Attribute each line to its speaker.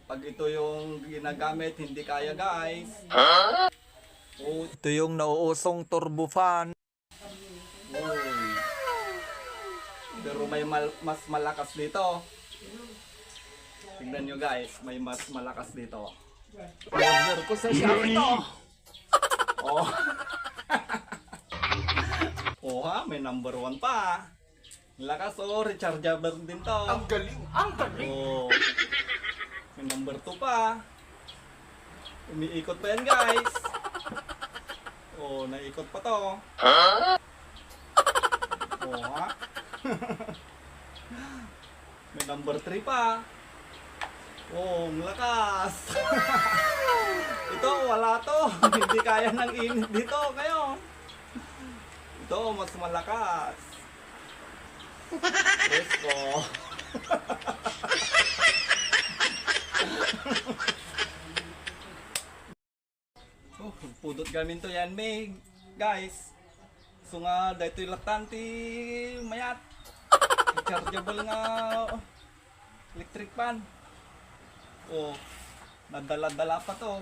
Speaker 1: Pag ito yung ginagamit, hindi kaya guys. Oh, ito yung nauusong turbo fan. Uy. Pero may mas malakas dito. Tingnan nyo guys, may mas malakas dito. Order ko sa Shopee to. Oh. Oh ha, may number 1 pa. Lakas oh, rechargeable din to.
Speaker 2: Ang galing! Ang galing!
Speaker 1: Oh. May number 2 pa. Umiikot pa yan guys. Oh, naikot pa to. Oh ha. May number 3 pa. Oh, ang lakas. Ito, wala to. Hindi kaya ng init dito ngayon. Ito, mas malakas. Presko. Oh, pudot gamin to yan, Meg. Guys. So nga, dahito yung latanti mayat. Rechargeable nga electric fan. Oh, nadala-dala pa to.